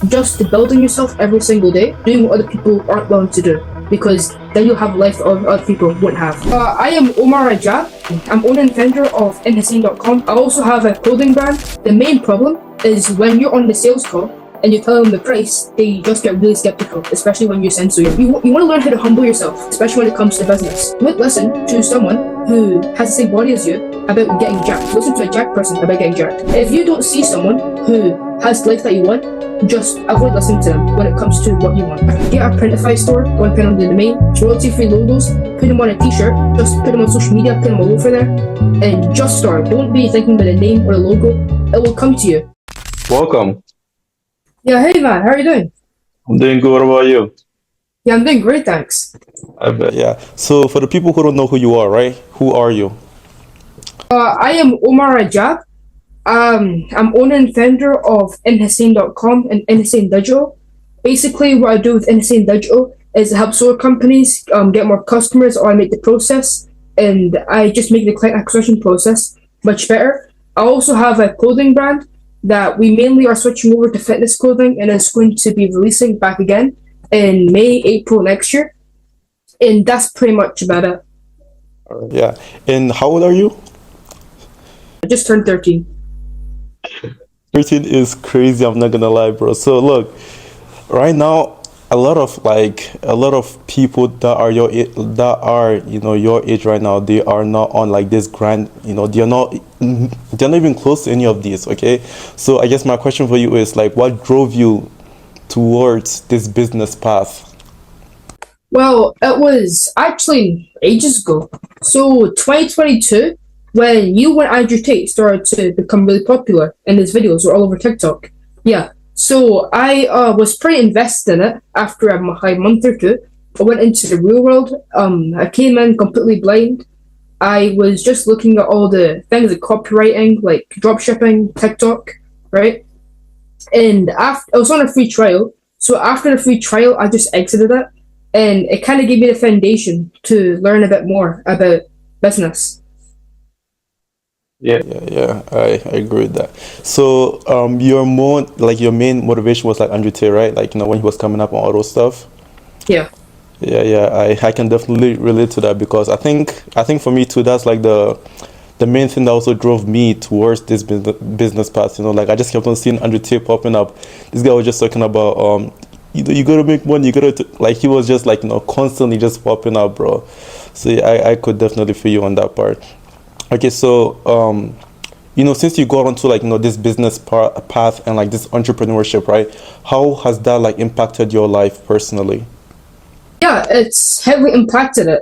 just building yourself every single day, doing what other people aren't willing to do, because then you'll have a life that other people won't have. I am Omar. I'm owner and founder of InHussein.com. I also have a clothing brand. The main problem is when you're on the sales call and you tell them the price, they just get really skeptical, especially when you censor you. You want to learn how to humble yourself, especially when it comes to business. Don't listen to someone who has the same body as you about getting jacked. Listen to a jacked person about getting jacked. If you don't see someone who has the life that you want, just avoid listening to them when it comes to what you want. Get a Printify store, go and print on the domain, royalty-free logos, put them on a t-shirt, just put them on social media, put them all over there, and just start. Don't be thinking about the name or the logo. It will come to you. Welcome. Yeah, hey man, how are you doing? I'm doing good. What about you? Yeah, I'm doing great, thanks. I bet. Yeah. So for the people who don't know who you are, right? Who are you? I am Omar Rajab. I'm owner and founder of InHussein.com and InHussein Digital. Basically, what I do with InHussein Digital is help solar companies get more customers, or I make the process, and I just make the client acquisition process much better. I also have a clothing brand that we mainly are switching over to fitness clothing, and it's going to be releasing back again in May, April next year. And that's pretty much about it. Yeah. And how old are you? I just turned 13. 13 is crazy, I'm not gonna lie, bro. So look, right now, a lot of people that are your age right now, they are not on like this grand, they're not even close to any of these, okay? So I guess my question for you is like, what drove you towards this business path? Well, it was actually ages ago. So 2022, when you and Andrew Tate started to become really popular and his videos were all over TikTok. Yeah. So I was pretty invested in it after a month or two. I went into the real world. I came in completely blind. I was just looking at all the things like copywriting, like dropshipping, TikTok, right? And after I was on a free trial. So after the free trial, I just exited it. And it kind of gave me the foundation to learn a bit more about business. Yeah. Yeah, I agree with that. So your main motivation was like Andrew Tate, right? Like, when he was coming up on all those stuff. Yeah. Yeah, I can definitely relate to that, because I think for me too, that's like the main thing that also drove me towards this business path. Like I just kept on seeing Andrew Tate popping up. This guy was just talking about you gotta make money, like he was just like constantly just popping up, bro. So yeah, I could definitely feel you on that part. Okay, so since you got onto like this business path and like this entrepreneurship, right? How has that like impacted your life personally? Yeah, it's heavily impacted it.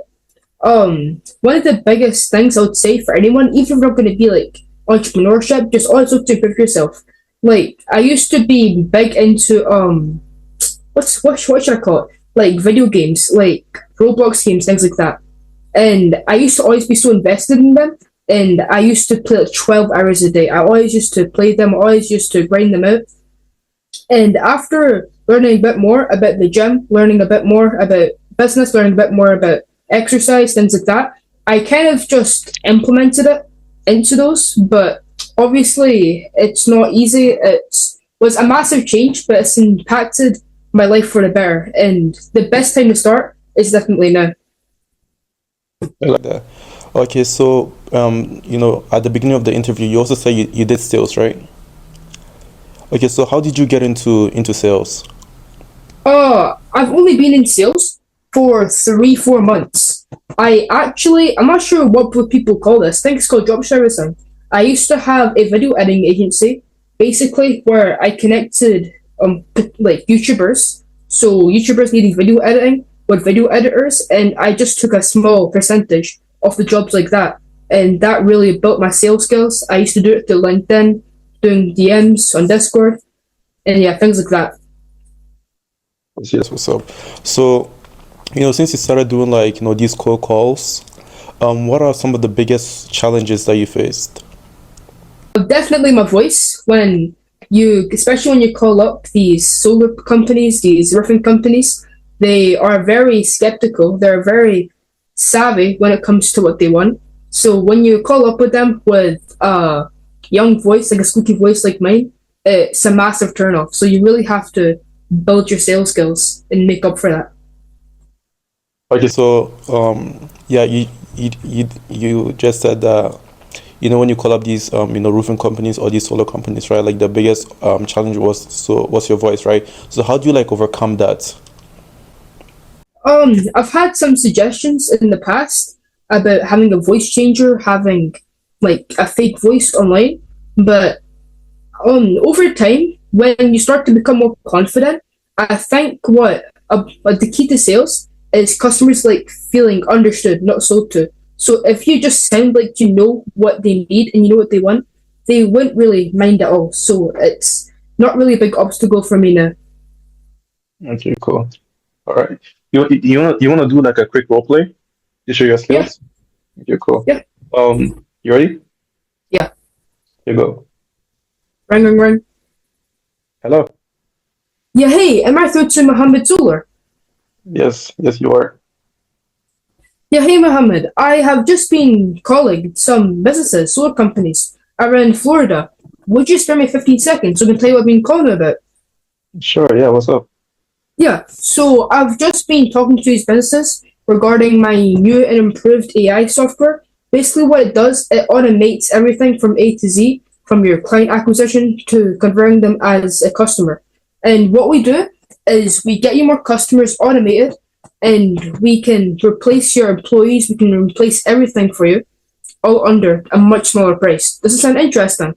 One of the biggest things I would say for anyone, even if you're not going to be like entrepreneurship, just always look to improve yourself. Like I used to be big into what should I call it? Like video games, like Roblox games, things like that. And I used to always be so invested in them. And I used to play like 12 hours a day. I always used to play them, always used to grind them out. And after learning a bit more about the gym, learning a bit more about business, learning a bit more about exercise, things like that, I kind of just implemented it into those. But obviously, it's not easy. It was a massive change, but it's impacted my life for the better. And the best time to start is definitely now. I like that. Okay, so at the beginning of the interview, you also said you did sales, right? Okay, so how did you get into sales? I've only been in sales for 3-4 months. I'm not sure what people call this. I think it's called job servicing. I used to have a video editing agency, basically where I connected like YouTubers. So YouTubers needing video editing with video editors, and I just took a small percentage of the jobs like that, and that really built my sales skills. I used to do it through LinkedIn, doing DMs on Discord, and yeah, things like that. Yes, what's up? So, since you started doing like these cold calls, what are some of the biggest challenges that you faced? Definitely my voice. Especially when you call up these solar companies, these roofing companies, they are very skeptical. They're very savvy when it comes to what they want. So when you call up with them with a young voice, like a squeaky voice like mine, it's a massive turnoff. So you really have to build your sales skills and make up for that. Okay, so yeah, you just said that when you call up these roofing companies or these solar companies, right? Like the biggest challenge was your voice, right? So how do you like overcome that? I've had some suggestions in the past about having a voice changer, having like a fake voice online, but over time, when you start to become more confident, I think what the key to sales is customers like feeling understood, not sold to. So if you just sound like you know what they need and you know what they want, they wouldn't really mind at all. So it's not really a big obstacle for me now. Okay, cool. All right. You wanna do like a quick role play to show your Yeah, skills? Okay, cool. yeah, You ready? yeah. Here you go. Ring, ring, ring. Hello. Yeah, hey, am I through to Mohammed Solar? Yes, yes, you are. Yeah, hey, Mohammed. I have just been calling some businesses, solar companies around Florida. Would you spare me 15 seconds so I can tell you what I've been calling about? Sure. Yeah. What's up? Yeah, so I've just been talking to these businesses regarding my new and improved AI software. Basically, what it does, it automates everything from A to Z, from your client acquisition to converting them as a customer. And what we do is we get you more customers automated, and we can replace your employees, we can replace everything for you, all under a much smaller price. Does it sound interesting?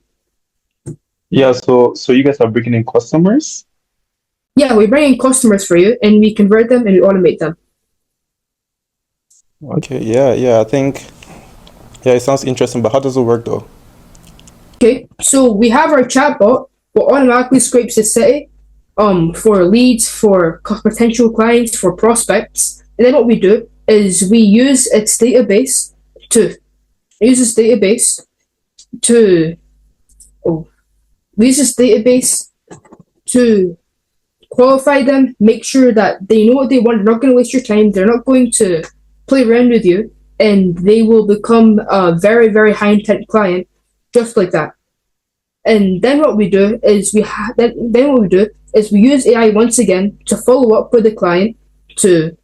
Yeah. So you guys are bringing in customers? Yeah, we bring in customers for you, and we convert them and we automate them. Okay, yeah, I think yeah, it sounds interesting, but how does it work though? Okay, so we have our chatbot what automatically scrapes the city for leads, for potential clients, for prospects. And then what we do is we use its database to use this database to oh we use this database to qualify them, make sure that they know what they want, they're not going to waste your time, they're not going to play around with you, and they will become a very, very high intent client just like that. And then what we do is then what we do is we use AI once again to follow up with the client, to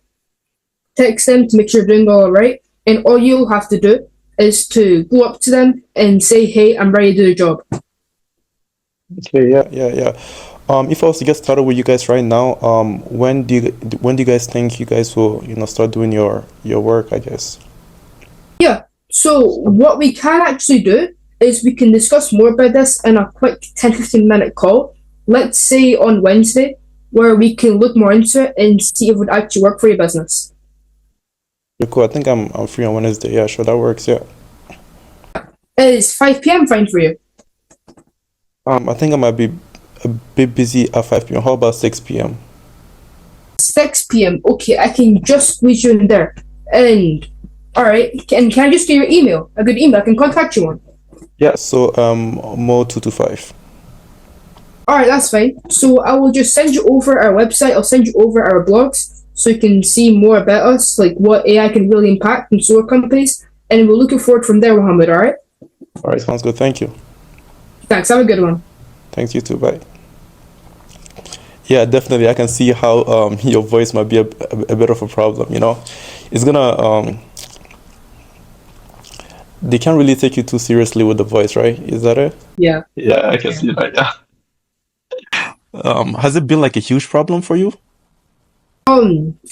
text them to make sure they're doing all right. And all you'll have to do is to go up to them and say, "Hey, I'm ready to do the job." Okay. Yeah. Yeah. If I was to get started with you guys right now, when do you guys think you guys will start doing your work, I guess? Yeah. So what we can actually do is we can discuss more about this in a quick 10-15 minute call. Let's say on Wednesday, where we can look more into it and see if it would actually work for your business. Yeah, cool. I think I'm free on Wednesday. Yeah, sure, that works. Yeah. Is 5 p.m. fine for you? I think I might be a bit busy at 5 p.m. How about 6 p.m.? 6 p.m. Okay, I can just squeeze you in there. And all right, can I just get your email? A good email I can contact you on. Yeah, so Mo225. All right, that's fine. So I will just send you over our website. I'll send you over our blogs so you can see more about us, like what AI can really impact in solar companies. And we're looking forward from there, Mohammed. All right. All right, sounds good. Thank you. Thanks. Have a good one. Thanks, you too. Bye. Yeah, definitely. I can see how your voice might be a bit of a problem. It's gonna they can't really take you too seriously with the voice, right? Is that it? Yeah. Yeah. I can see that. Yeah. Has it been like a huge problem for you?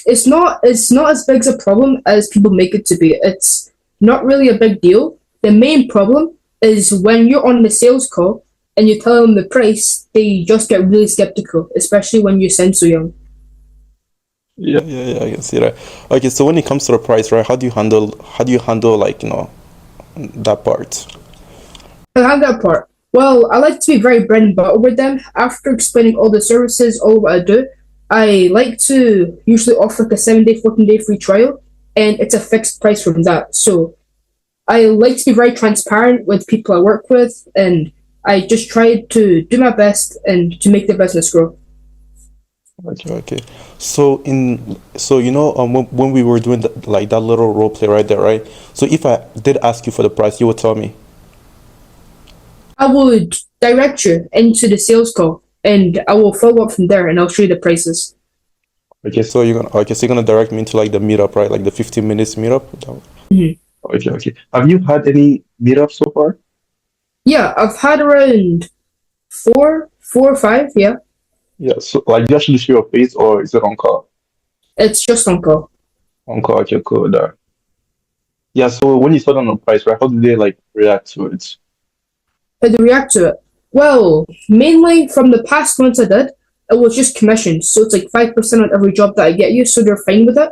It's not as big as a problem as people make it to be. It's not really a big deal. The main problem is when you're on the sales call and you tell them the price, they just get really skeptical, especially when you sound so young. Yeah. Yeah, I can see that. Okay, so when it comes to the price, right? How do you handle like that part? I have that part. Well, I like to be very bread and butter with them. After explaining all the services, all what I do, I like to usually offer like a 7 day, 14 day free trial, and it's a fixed price from that. So I like to be very transparent with people I work with, and I just try to do my best and to make the business grow. Okay. So when we were doing like that little role play right there, right? So if I did ask you for the price, you would tell me. I would direct you into the sales call, and I will follow up from there, and I'll show you the prices. Okay, so you're gonna direct me into like the meetup, right? Like the 15 minutes meetup. Mhm. Okay. Have you had any meetups so far? Yeah, I've had around four or five. Yeah, Yeah, so like do you actually show your face or is it on call? it's just on call. On call, okay, cool. Yeah, so when you saw them on price, right, how did they like react to it? How to react to it? Well, mainly from the past ones I did, it was just commission, so it's like 5% on every job that I get you, so they're fine with it.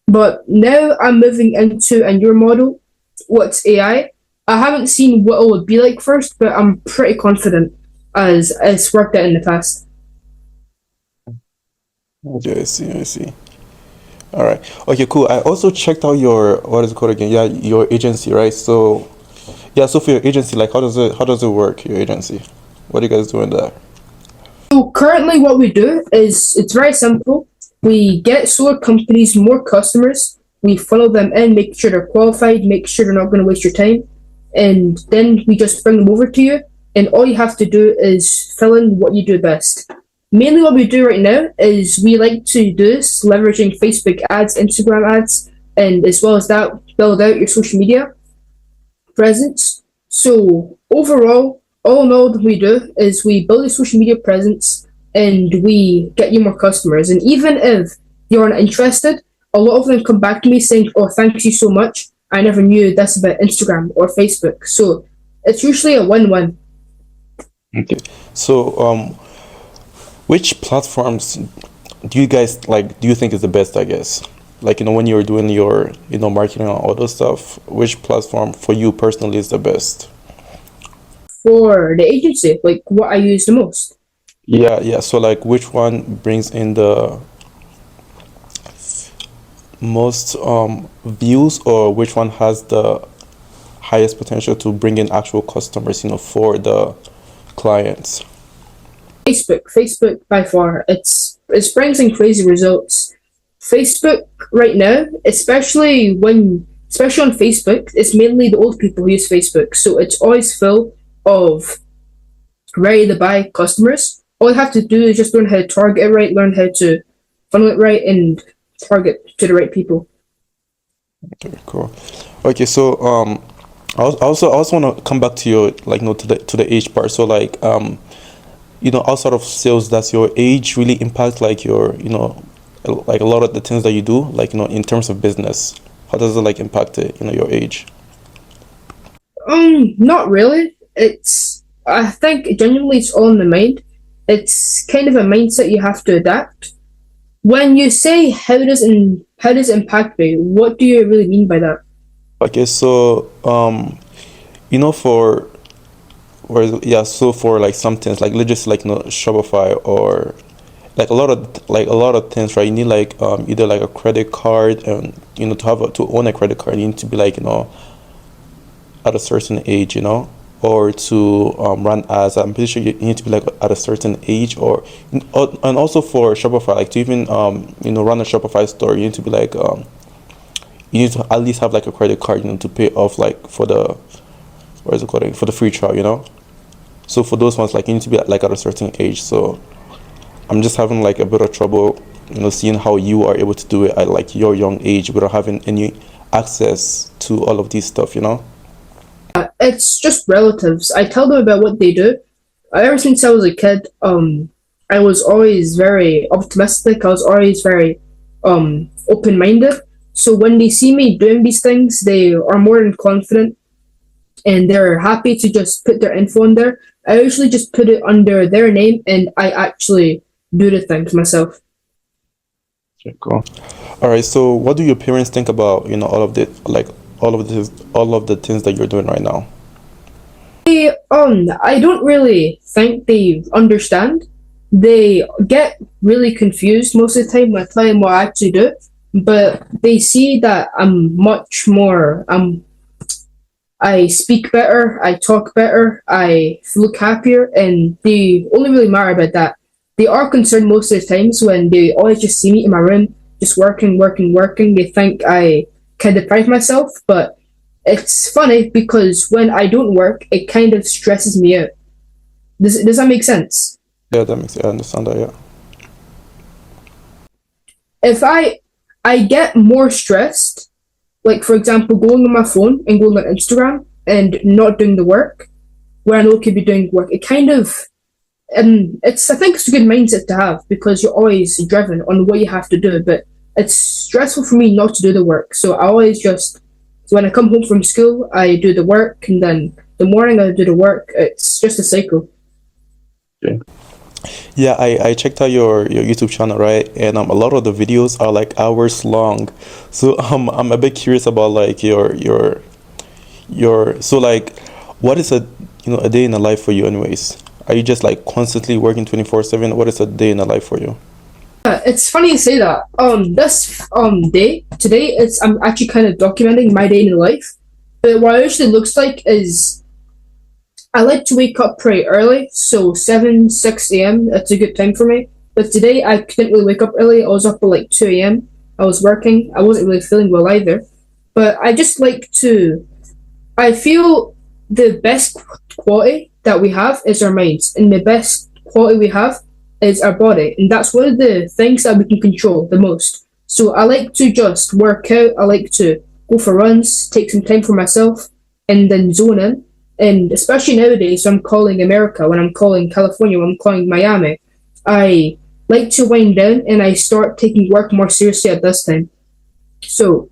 But now I'm moving into a newer model, what's AI. I haven't seen what it would be like first, but I'm pretty confident as it's worked out in the past. Okay, I see. All right. Okay, cool. I also checked out your what is it called again? Yeah, your agency, right? So yeah, so for your agency, like how does it work, your agency? What are you guys doing there? So currently, what we do is it's very simple. We get solar companies more customers. We funnel them in, make sure they're qualified, make sure they're not going to waste your time, and then we just bring them over to you. And all you have to do is fill in what you do best. Mainly, what we do right now is we like to do this leveraging Facebook ads, Instagram ads, and as well as that, build out your social media presence. So overall, all in all that we do is we build a social media presence and we get you more customers. And even if you're not interested, a lot of them come back to me saying, "Oh, thank you so much. I never knew this about Instagram or Facebook." So it's usually a win-win. Okay. So which platforms do you guys like? Do you think is the best? I guess like when you're doing your marketing and all those stuff, which platform for you personally is the best? For the agency, like what I use the most. Yeah. So like, which one brings in the most views, or which one has the highest potential to bring in actual customers, for the clients? Facebook by far. It brings in crazy results. Facebook right now, especially on Facebook, it's mainly the old people who use Facebook. So it's always full of ready to buy customers. All you have to do is just learn how to target it right, learn how to funnel it right, and target to the right people. Okay, cool. Okay, so I also want to come back to your like to the age part. So like outside of sales, does your age really impact like your like a lot of the things that you do, like in terms of business? How does it like impact it, your age? Not really. I think genuinely it's all in the mind. It's kind of a mindset you have to adapt. When you say how does it impact me, what do you really mean by that? Okay, so for yeah, so for like some things like let's just like Shopify or like a lot of things, right? You need like either like a credit card, and to own a credit card you need to be like at a certain age, or to run ads. I'm pretty sure you need to be like at a certain age, and also for Shopify, like to even run a Shopify store, you need to be like you need to at least have like a credit card, to pay off like for the what is it called for the free trial. So for those ones, like you need to be like at a certain age. So I'm just having like a bit of trouble, seeing how you are able to do it at like your young age without having any access to all of these stuff. It's just relatives. I tell them about what they do. Ever since I was a kid, I was always very optimistic. I was always very open-minded. So when they see me doing these things, they are more than confident, and they're happy to just put their info in there. I usually just put it under their name, and I actually do the things myself. Okay, cool. All right. So what do your parents think about all of the things that you're doing right now? I don't really think they understand. They get really confused most of the time when I tell them what I actually do, but they see that I'm much more. I speak better, I talk better, I look happier, and they only really matter about that. They are concerned most of the times when they always just see me in my room, just working. They think I can deprive myself, but it's funny because when I don't work, it kind of stresses me out. Does that make sense? Yeah, that makes I understand that. Yeah. If I get more stressed, like for example, going on my phone and going on Instagram and not doing the work where I know I could be doing work, it kind of it's I think it's a good mindset to have because you're always driven on what you have to do, but it's stressful for me not to do the work. So I always just when I come home from school, I do the work, and then the morning I do the work. It's just a cycle. Okay. Yeah, I checked out your YouTube channel, right? And a lot of the videos are like hours long. So I'm a bit curious about like your so like what is a day in a life for you anyways? Are you just like constantly working 24/7? What is a day in a life for you? It's funny you say that. This day today, it's I'm actually kind of documenting my day in life. But what it usually looks like is I like to wake up pretty early, so 7, 6 a.m. That's a good time for me. But today I couldn't really wake up early. I was up at like 2 a.m. I was working. I wasn't really feeling well either. But I just like to. I feel the best quality that we have is our minds, and the best quality we have is our body, and that's one of the things that we can control the most. So I like to just work out. I like to go for runs, take some time for myself, and then zone in. And especially nowadays, when I'm calling America, when I'm calling California, when I'm calling Miami, I like to wind down and I start taking work more seriously at this time. So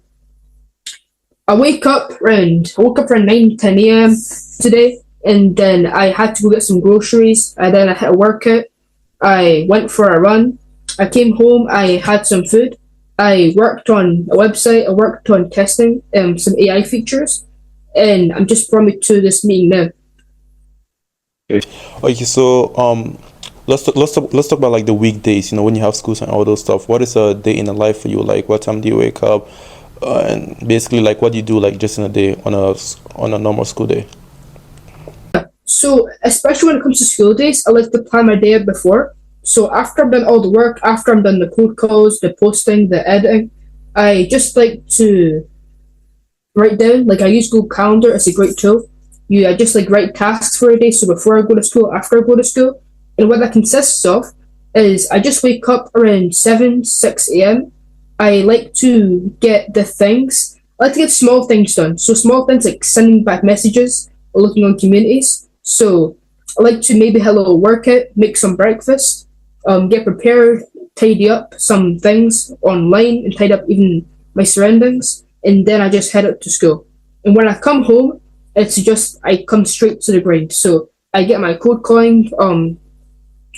I woke up around 9, 10 a.m. today, and then I had to go get some groceries, and then I had a workout. I went for a run. I came home, I had some food. I worked on a website, I worked on testing some AI features, and I'm just brought me to this meeting now. Okay. Okay, so let's talk about like the weekdays. When you have schools and all those stuff. What is a day in a life for you? Like, what time do you wake up? And basically, like, what do you do like just in a day on a normal school day? So, especially when it comes to school days, I like to plan my day out before. So, after I've done all the work, after I've done the code calls, the posting, the editing, I just like to write down. Like, I use Google Calendar as a great tool. I just like write tasks for a day. So, before I go to school, after I go to school, and what that consists of is I just wake up around 7, 6 a.m. I like to get the things, I like to get small things done. So, small things like sending back messages or looking on communities. So I like to maybe have a little workout, make some breakfast, get prepared, tidy up some things online, and tidy up even my surroundings, and then I just head out to school. And when I come home, it's just I come straight to the grind. So I get my code calling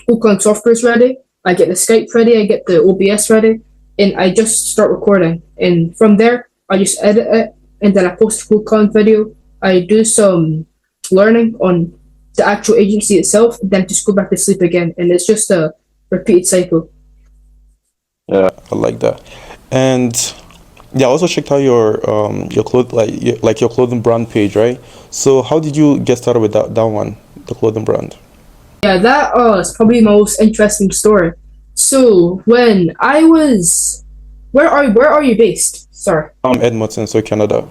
softwares ready. I get the Skype ready. I get the OBS ready, and I just start recording. And from there, I just edit it, and then I post a code calling video. I do some learning on the actual agency itself, then just go back to sleep again, and it's just a repeated cycle. Yeah, I like that. And yeah, I also checked out your clothes like your clothing brand page, right? So how did you get started with that one, the clothing brand? Yeah, that is probably my most interesting story. So when I was, where are you based? Sorry. Edmonton, so Canada.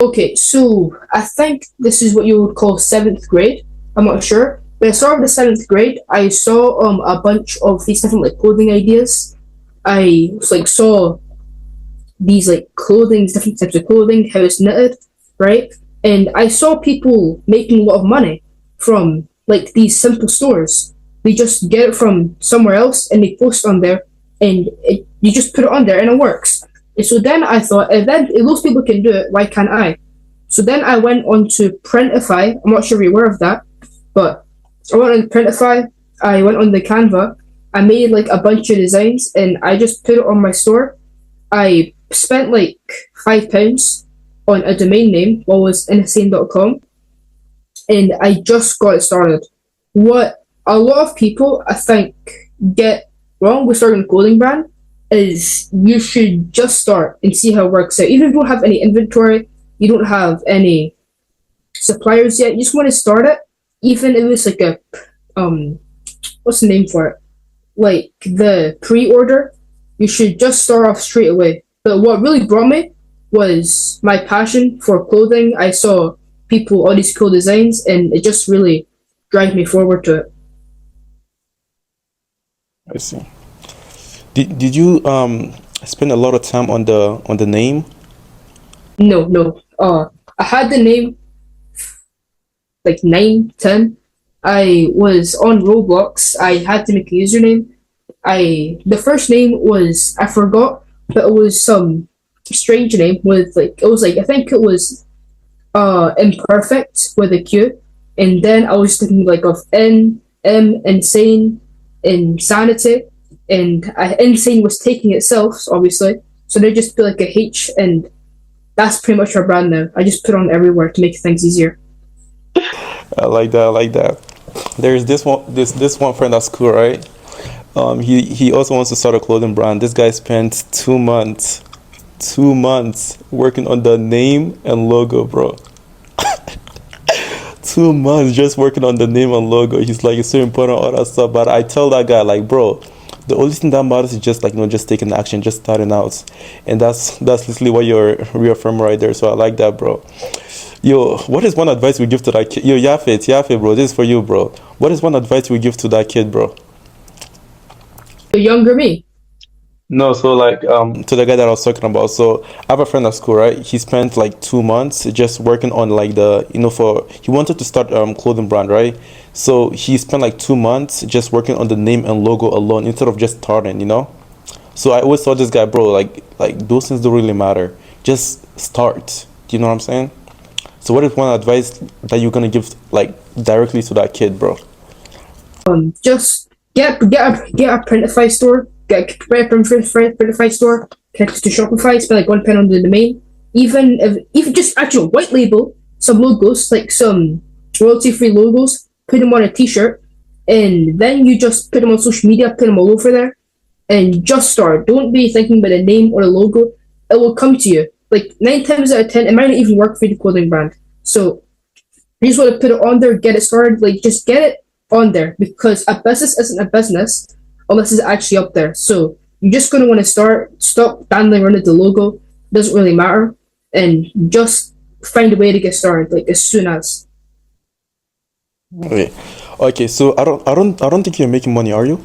Okay, so I think this is what you would call seventh grade. I'm not sure. When I started the seventh grade, I saw a bunch of these different like clothing ideas. I was, like saw these like clothing, different types of clothing, how it's knitted, right? And I saw people making a lot of money from like these simple stores. They just get it from somewhere else and they post on there, and you just put it on there and it works. And so then I thought, if those people can do it, why can't I? So then I went on to Printify. I'm not sure if you're aware of that, but I went on Printify. I went on the Canva. I made like a bunch of designs and I just put it on my store. I spent like £5 on a domain name, what was insane.com, and I just got it started. What a lot of people, I think, get wrong with starting a clothing brand is you should just start and see how it works out. Even if you don't have any inventory, you don't have any suppliers yet, you just want to start it. Even if it's like a what's the name for it? Like the pre-order, you should just start off straight away. But what really brought me was my passion for clothing. I saw people all these cool designs, and it just really drive me forward to it. I see. Did you spend a lot of time on the name? No, no. I had the name like 9, 10. I was on Roblox. I had to make a username. The first name was I forgot, but it was some strange name with like it was like I think it was imperfect with a Q, and then I was thinking like of insane, insanity, and insane was taking itself obviously, so they just put like a H, and that's pretty much our brand now. I just put on everywhere to make things easier. I like that. I like that. There's this one friend at school, right? He also wants to start a clothing brand. This guy spent 2 months working on the name and logo, bro. 2 months just working on the name and logo. He's like, it's so important, all that stuff. But I tell that guy, like, bro, the only thing that matters is just like, just taking action, just starting out. And that's literally what you're reaffirming right there. So I like that, bro. Yo, what is one advice we give to that kid? Yo, Yafet, bro, this is for you, bro. What is one advice we give to that kid, bro? The younger me. No, so like To the guy that I was talking about. So I have a friend at school, right? He spent like 2 months just working on like for he wanted to start clothing brand, right? So he spent like 2 months just working on the name and logo alone instead of just starting. So I always thought this guy, bro, like those things don't really matter. Just start. Do you know what I'm saying? So what is one advice that you're gonna give like directly to that kid, bro? Just get a Printify store. Get a Printify store. Connect it to Shopify. Spend like £1 on the domain. Even just actually white label some logos, like some royalty free logos. Put them on a T-shirt, and then you just put them on social media. Put them all over there, and just start. Don't be thinking about a name or a logo. It will come to you. Like 9 times out of 10, it might not even work for the clothing brand. So you just want to put it on there, get it started. Like just get it on there, because a business isn't a business unless it's actually up there. So you're just gonna want to stop dandling around the logo. Doesn't really matter, and just find a way to get started, like as soon as. Okay. Okay, so I don't think you're making money, are you?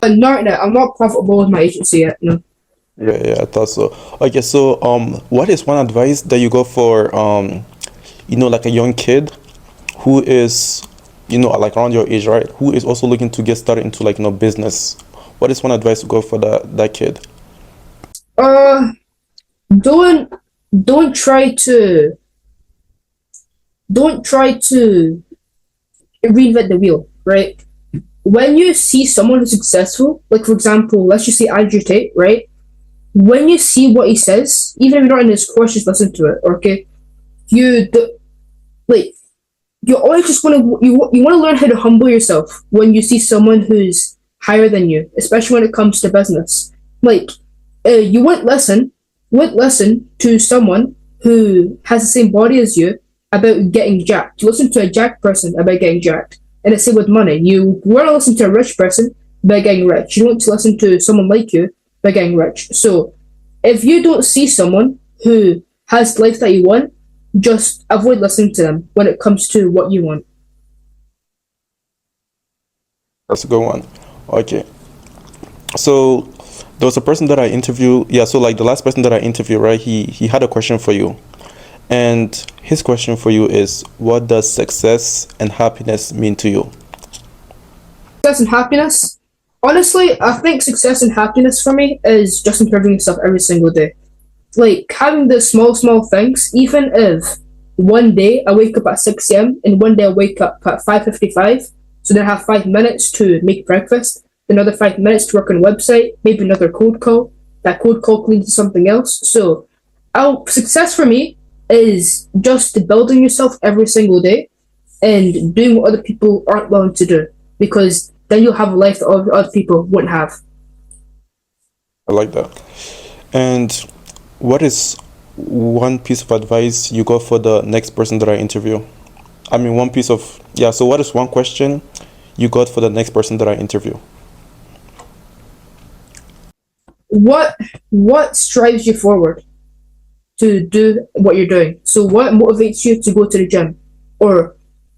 But not now. I'm not profitable with my agency yet. No. Yeah, I thought so. Okay, so what is one advice that you got for like a young kid who is like around your age, right? Who is also looking to get started into like business. What is one advice to go for that kid? Don't don't try to don't try to reinvent the wheel, right? When you see someone who's successful, like for example, let's just say Andrew Tate, right? When you see what he says, even if you're not in his course, just listen to it, okay? Like you always just want to learn how to humble yourself when you see someone who's higher than you, especially when it comes to business. Like you wouldn't listen to someone who has the same body as you about getting jacked. You listen to a jacked person about getting jacked, and it's same with money. You want to listen to a rich person about getting rich. You don't want to listen to someone like you about getting rich. So if you don't see someone who has the life that you want, just avoid listening to them when it comes to what you want. That's a good one. Okay. So there was a person that I interviewed. Yeah, so like the last person that I interviewed, right? He had a question for you. And his question for you is, what does success and happiness mean to you? Success and happiness. Honestly, I think success and happiness for me is just improving yourself every single day. Like having the small things, even if one day I wake up at 6 a.m. and one day I wake up at 5:55, so then I have 5 minutes to make breakfast, another 5 minutes to work on a website, maybe another code call. That code call can lead to something else. So success for me is just building yourself every single day and doing what other people aren't willing to do, because then you'll have a life that other people wouldn't have. I like that. And what is one piece of advice you got for the next person that I interview? I mean, so what is one question you got for the next person that I interview? What strives you forward? to do what you're doing. So what motivates you to go to the gym? Or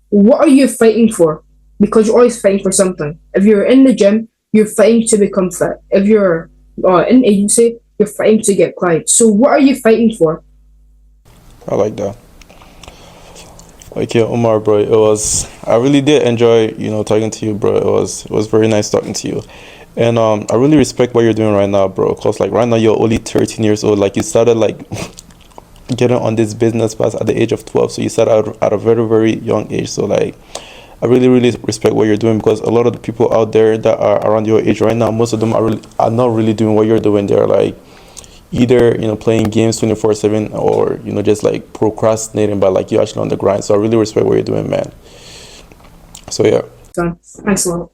what are you fighting for? Because you're always fighting for something. If you're in the gym, you're fighting to become fit. If you're in agency, you're fighting to get clients. So what are you fighting for? I like that. Okay, Omar, bro, I really did enjoy, talking to you, bro. It was very nice talking to you. And I really respect what you're doing right now, bro. Cause like right now you're only 13 years old. Like you started like getting on this business path at the age of 12. So you started out at a very, very young age. So like I really, really respect what you're doing, because a lot of the people out there that are around your age right now, most of them are not really doing what you're doing. They're like either playing games 24/7, or just like procrastinating, but like you're actually on the grind. So I really respect what you're doing, man. So yeah. So, thanks a lot.